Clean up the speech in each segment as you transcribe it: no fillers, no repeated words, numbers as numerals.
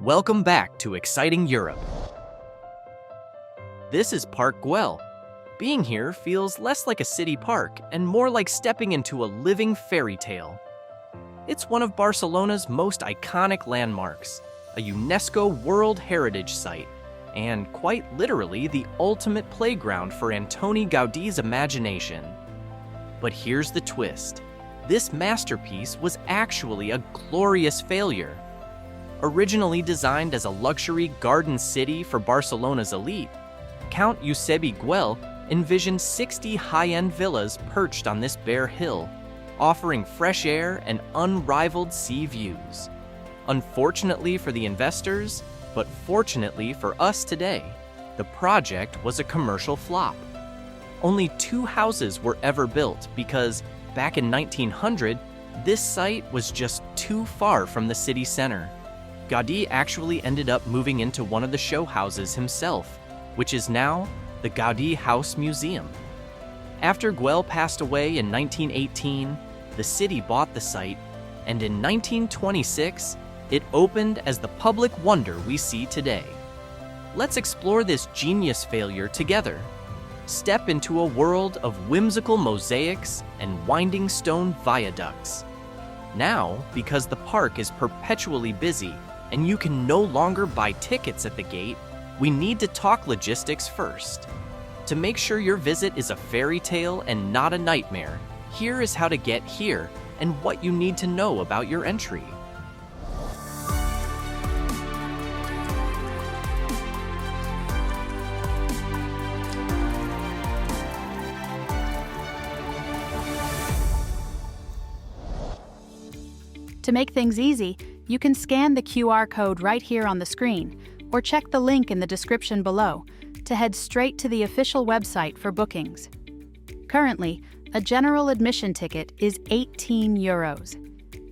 Welcome back to Exciting Europe. This is Park Güell. Being here feels less like a city park and more like stepping into a living fairy tale. It's one of Barcelona's most iconic landmarks, a UNESCO World Heritage Site, and quite literally the ultimate playground for Antoni Gaudí's imagination. But here's the twist. This masterpiece was actually a glorious failure. Originally designed as a luxury garden city for Barcelona's elite, Count Eusebi Güell envisioned 60 high-end villas perched on this bare hill, offering fresh air and unrivaled sea views. Unfortunately for the investors, but fortunately for us today, the project was a commercial flop. Only 2 houses were ever built because, back in 1900, this site was just too far from the city center. Gaudí actually ended up moving into one of the show houses himself, which is now the Gaudi House Museum. After Güell passed away in 1918, the city bought the site, and in 1926, it opened as the public wonder we see today. Let's explore this genius failure together. Step into a world of whimsical mosaics and winding stone viaducts. Now, because the park is perpetually busy and you can no longer buy tickets at the gate, we need to talk logistics first. To make sure your visit is a fairy tale and not a nightmare, here is how to get here and what you need to know about your entry. To make things easy, you can scan the QR code right here on the screen, or check the link in the description below to head straight to the official website for bookings. Currently, a general admission ticket is €18.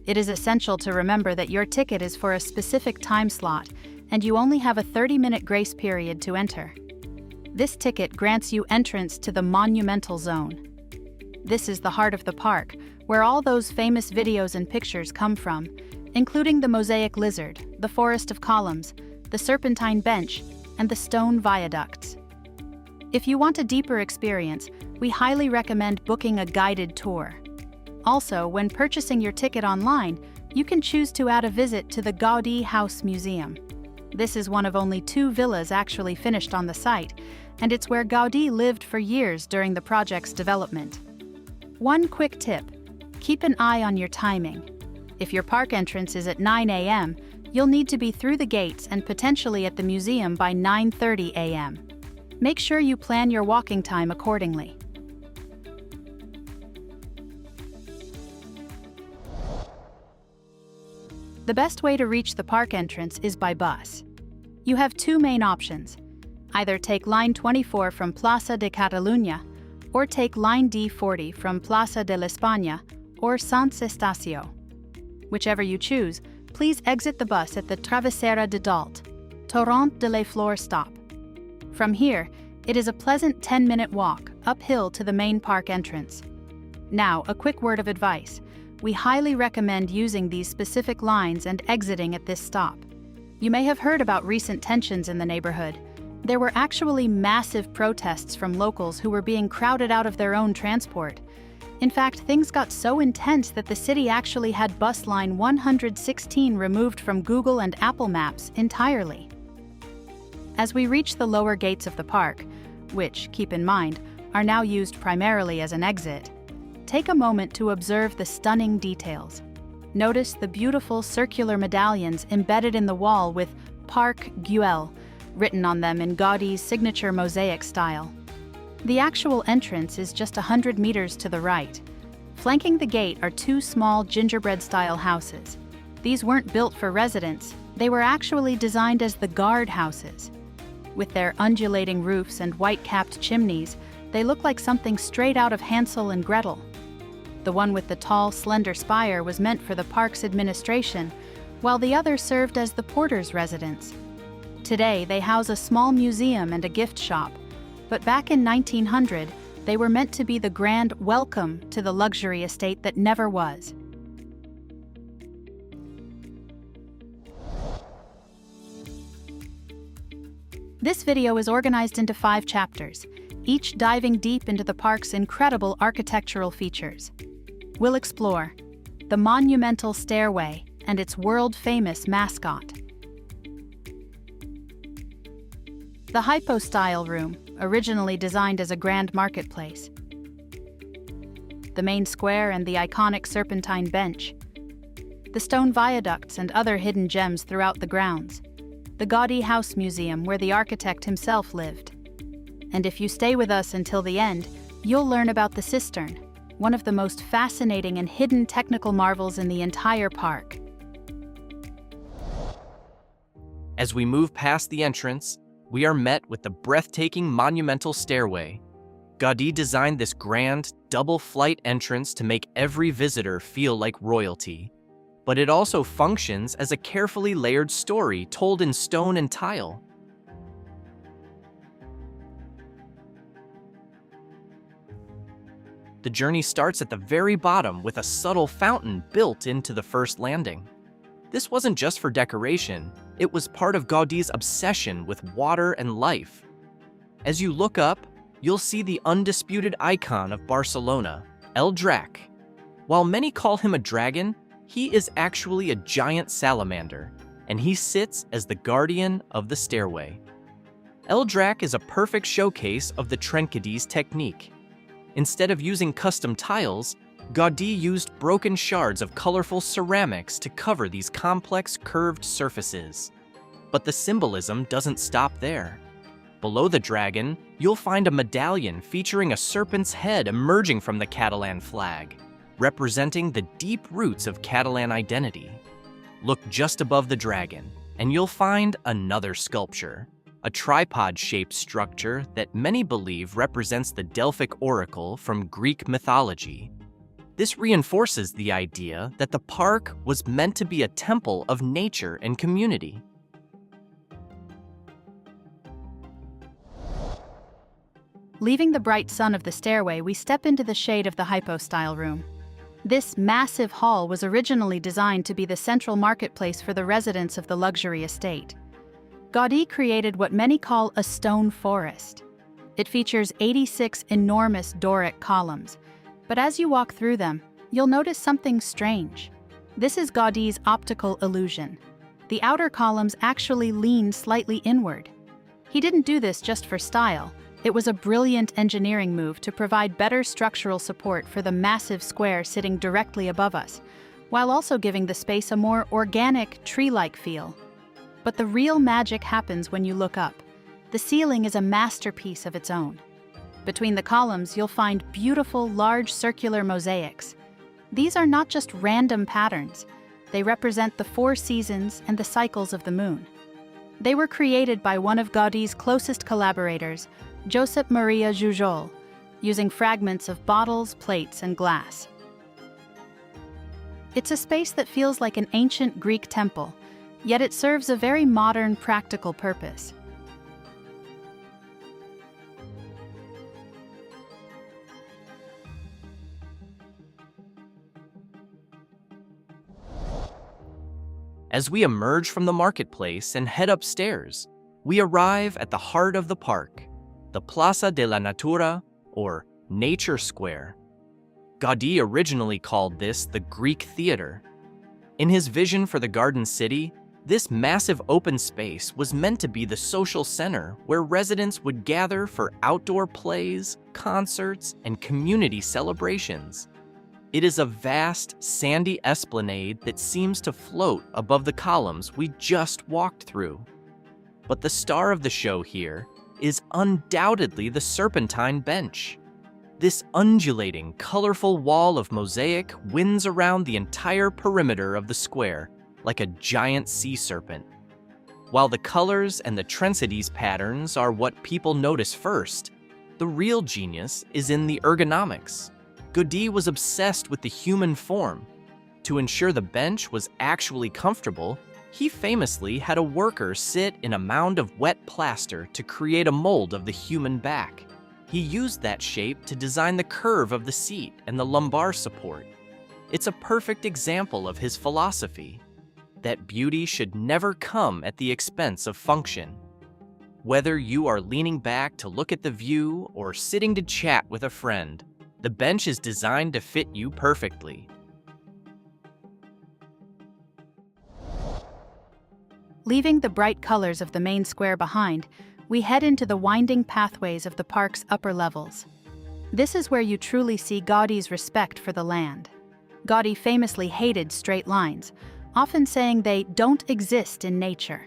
It is essential to remember that your ticket is for a specific time slot, and you only have a 30-minute grace period to enter. This ticket grants you entrance to the Monumental zone. This is the heart of the park, where all those famous videos and pictures come from, including the mosaic lizard, the forest of columns, the Serpentine bench, and the stone viaducts. If you want a deeper experience, we highly recommend booking a guided tour. Also, when purchasing your ticket online, you can choose to add a visit to the Gaudi House Museum. This is one of only 2 villas actually finished on the site, and it's where Gaudi lived for years during the project's development. One quick tip: keep an eye on your timing. If your park entrance is at 9 a.m., you'll need to be through the gates and potentially at the museum by 9:30 a.m. Make sure you plan your walking time accordingly. The best way to reach the park entrance is by bus. You have 2 main options. Either take line 24 from Plaça de Catalunya, or take line D40 from Plaça de l'España or Sans Estació. Whichever you choose, please exit the bus at the Travessera de Dalt, Torrent de les Fleurs stop. From here, it is a pleasant 10-minute walk uphill to the main park entrance. Now, a quick word of advice. We highly recommend using these specific lines and exiting at this stop. You may have heard about recent tensions in the neighborhood. There were actually massive protests from locals who were being crowded out of their own transport. In fact, things got so intense that the city actually had bus line 116 removed from Google and Apple Maps entirely. As we reach the lower gates of the park, which, keep in mind, are now used primarily as an exit, take a moment to observe the stunning details. Notice the beautiful circular medallions embedded in the wall with Park Güell written on them in Gaudi's signature mosaic style. The actual entrance is just 100 meters to the right. Flanking the gate are 2 small gingerbread-style houses. These weren't built for residents, they were actually designed as the guard houses. With their undulating roofs and white-capped chimneys, they look like something straight out of Hansel and Gretel. The one with the tall, slender spire was meant for the park's administration, while the other served as the porter's residence. Today, they house a small museum and a gift shop, but back in 1900, they were meant to be the grand welcome to the luxury estate that never was. This video is organized into 5 chapters, each diving deep into the park's incredible architectural features. We'll explore the Monumental Stairway and its world-famous mascot, the Hypostyle room, originally designed as a grand marketplace, the main square and the iconic Serpentine bench, the stone viaducts and other hidden gems throughout the grounds, the Gaudi house museum where the architect himself lived. And if you stay with us until the end, you'll learn about the Cistern, one of the most fascinating and hidden technical marvels in the entire park. As we move past the entrance, we are met with the breathtaking Monumental Stairway. Gaudi designed this grand, double-flight entrance to make every visitor feel like royalty. But it also functions as a carefully layered story told in stone and tile. The journey starts at the very bottom with a subtle fountain built into the first landing. This wasn't just for decoration, it was part of Gaudi's obsession with water and life. As you look up, you'll see the undisputed icon of Barcelona, El Drac. While many call him a dragon, he is actually a giant salamander, and he sits as the guardian of the stairway. El Drac is a perfect showcase of the Trencadis technique. Instead of using custom tiles, Gaudi used broken shards of colorful ceramics to cover these complex curved surfaces. But the symbolism doesn't stop there. Below the dragon, you'll find a medallion featuring a serpent's head emerging from the Catalan flag, representing the deep roots of Catalan identity. Look just above the dragon, and you'll find another sculpture, a tripod-shaped structure that many believe represents the Delphic oracle from Greek mythology. This reinforces the idea that the park was meant to be a temple of nature and community. Leaving the bright sun of the stairway, we step into the shade of the Hypostyle room. This massive hall was originally designed to be the central marketplace for the residents of the luxury estate. Gaudi created what many call a stone forest. It features 86 enormous Doric columns, but as you walk through them, you'll notice something strange. This is Gaudi's optical illusion. The outer columns actually lean slightly inward. He didn't do this just for style. It was a brilliant engineering move to provide better structural support for the massive square sitting directly above us, while also giving the space a more organic, tree-like feel. But the real magic happens when you look up. The ceiling is a masterpiece of its own. Between the columns, you'll find beautiful, large circular mosaics. These are not just random patterns. They represent the 4 seasons and the cycles of the moon. They were created by one of Gaudi's closest collaborators, Josep Maria Jujol, using fragments of bottles, plates, and glass. It's a space that feels like an ancient Greek temple, yet it serves a very modern, practical purpose. As we emerge from the marketplace and head upstairs, we arrive at the heart of the park, the Plaza de la Natura, or Nature Square. Gaudi originally called this the Greek Theater. In his vision for the Garden City, this massive open space was meant to be the social center where residents would gather for outdoor plays, concerts, and community celebrations. It is a vast, sandy esplanade that seems to float above the columns we just walked through. But the star of the show here is undoubtedly the Serpentine bench. This undulating, colorful wall of mosaic winds around the entire perimeter of the square like a giant sea serpent. While the colors and the Trencadis patterns are what people notice first, the real genius is in the ergonomics. Gaudi was obsessed with the human form. To ensure the bench was actually comfortable, he famously had a worker sit in a mound of wet plaster to create a mold of the human back. He used that shape to design the curve of the seat and the lumbar support. It's a perfect example of his philosophy, that beauty should never come at the expense of function. Whether you are leaning back to look at the view or sitting to chat with a friend, the bench is designed to fit you perfectly. Leaving the bright colors of the main square behind, we head into the winding pathways of the park's upper levels. This is where you truly see Gaudi's respect for the land. Gaudi famously hated straight lines, often saying they don't exist in nature.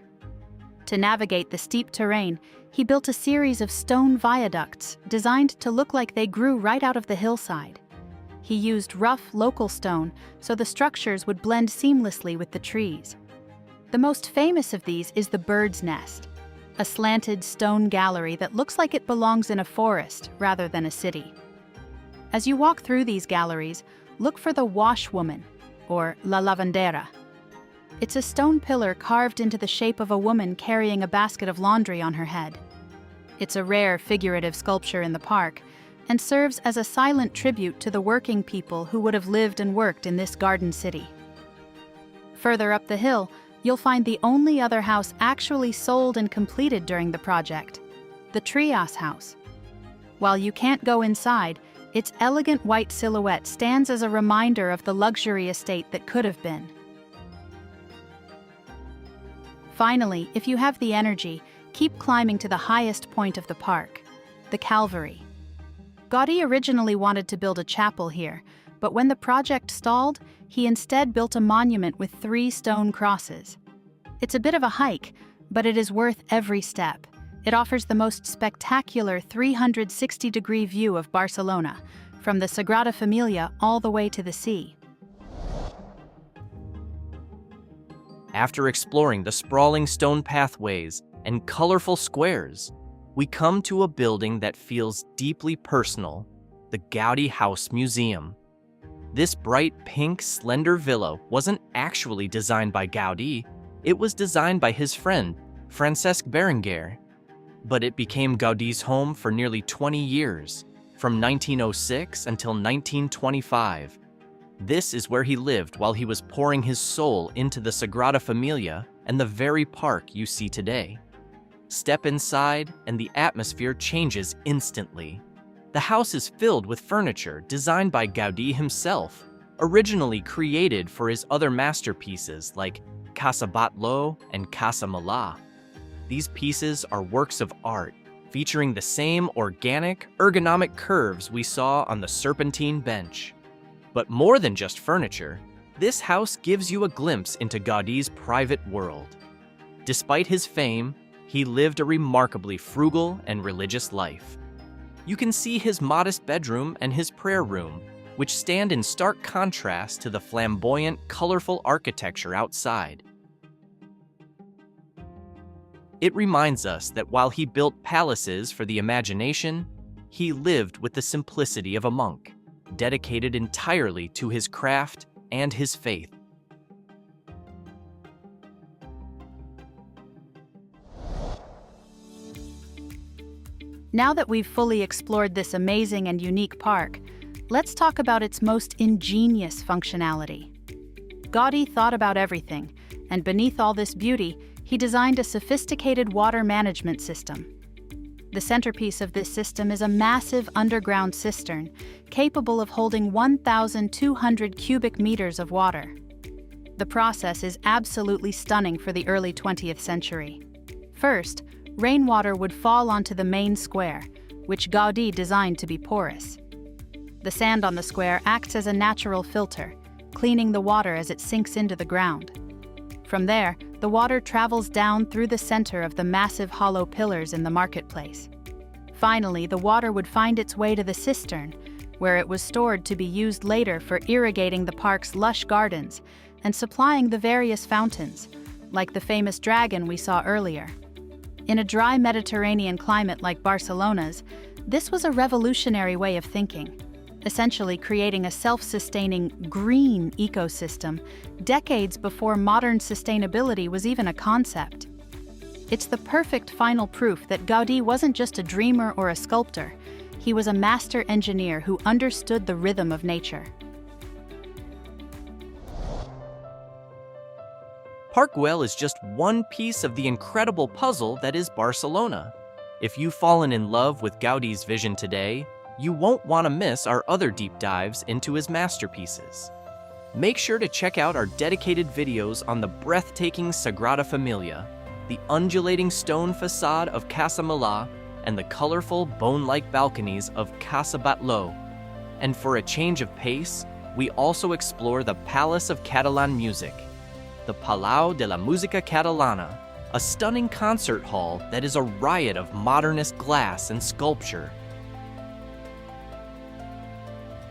To navigate the steep terrain, he built a series of stone viaducts designed to look like they grew right out of the hillside. He used rough local stone so the structures would blend seamlessly with the trees. The most famous of these is the Bird's Nest, a slanted stone gallery that looks like it belongs in a forest rather than a city. As you walk through these galleries, look for the Washwoman, or La Lavandera. It's a stone pillar carved into the shape of a woman carrying a basket of laundry on her head. It's a rare figurative sculpture in the park and serves as a silent tribute to the working people who would have lived and worked in this garden city. Further up the hill, you'll find the only other house actually sold and completed during the project, the Trias House. While you can't go inside, its elegant white silhouette stands as a reminder of the luxury estate that could have been. Finally, if you have the energy, keep climbing to the highest point of the park, the Calvary. Gaudi originally wanted to build a chapel here, but when the project stalled, he instead built a monument with 3 stone crosses. It's a bit of a hike, but it is worth every step. It offers the most spectacular 360-degree view of Barcelona, from the Sagrada Familia all the way to the sea. After exploring the sprawling stone pathways and colorful squares, we come to a building that feels deeply personal, the Gaudi House Museum. This bright pink, slender villa wasn't actually designed by Gaudi, it was designed by his friend, Francesc Berenguer. But it became Gaudi's home for nearly 20 years, from 1906 until 1925. This is where he lived while he was pouring his soul into the Sagrada Familia and the very park you see today. Step inside, and the atmosphere changes instantly. The house is filled with furniture designed by Gaudi himself, originally created for his other masterpieces like Casa Batlló and Casa Milà. These pieces are works of art, featuring the same organic, ergonomic curves we saw on the Serpentine bench. But more than just furniture, this house gives you a glimpse into Gaudi's private world. Despite his fame, he lived a remarkably frugal and religious life. You can see his modest bedroom and his prayer room, which stand in stark contrast to the flamboyant, colorful architecture outside. It reminds us that while he built palaces for the imagination, he lived with the simplicity of a monk, dedicated entirely to his craft and his faith. Now that we've fully explored this amazing and unique park, let's talk about its most ingenious functionality. Gaudi thought about everything, and beneath all this beauty, he designed a sophisticated water management system. The centerpiece of this system is a massive underground cistern, capable of holding 1,200 cubic meters of water. The process is absolutely stunning for the early 20th century. First, rainwater would fall onto the main square, which Gaudi designed to be porous. The sand on the square acts as a natural filter, cleaning the water as it sinks into the ground. From there, the water travels down through the center of the massive hollow pillars in the marketplace. Finally, the water would find its way to the cistern, where it was stored to be used later for irrigating the park's lush gardens and supplying the various fountains, like the famous dragon we saw earlier. In a dry Mediterranean climate like Barcelona's, this was a revolutionary way of thinking, essentially creating a self-sustaining green ecosystem decades before modern sustainability was even a concept. It's the perfect final proof that Gaudi wasn't just a dreamer or a sculptor, he was a master engineer who understood the rhythm of nature. Park Güell is just one piece of the incredible puzzle that is Barcelona. If you've fallen in love with Gaudi's vision today, you won't want to miss our other deep dives into his masterpieces. Make sure to check out our dedicated videos on the breathtaking Sagrada Familia, the undulating stone facade of Casa Milà, and the colorful bone-like balconies of Casa Batlló. And for a change of pace, we also explore the Palace of Catalan Music, the Palau de la Música Catalana, a stunning concert hall that is a riot of modernist glass and sculpture.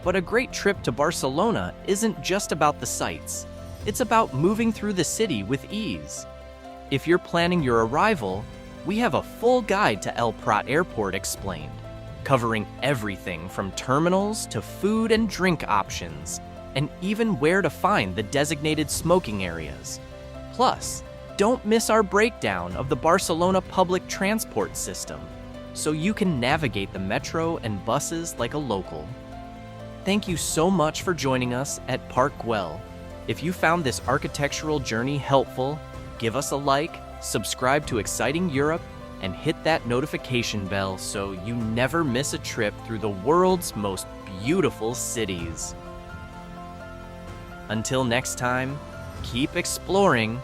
But a great trip to Barcelona isn't just about the sights. It's about moving through the city with ease. If you're planning your arrival, we have a full guide to El Prat Airport explained, covering everything from terminals to food and drink options, and even where to find the designated smoking areas. Plus, don't miss our breakdown of the Barcelona public transport system, so you can navigate the metro and buses like a local. Thank you so much for joining us at Park Güell. If you found this architectural journey helpful, give us a like, subscribe to Exciting Europe, and hit that notification bell so you never miss a trip through the world's most beautiful cities. Until next time, keep exploring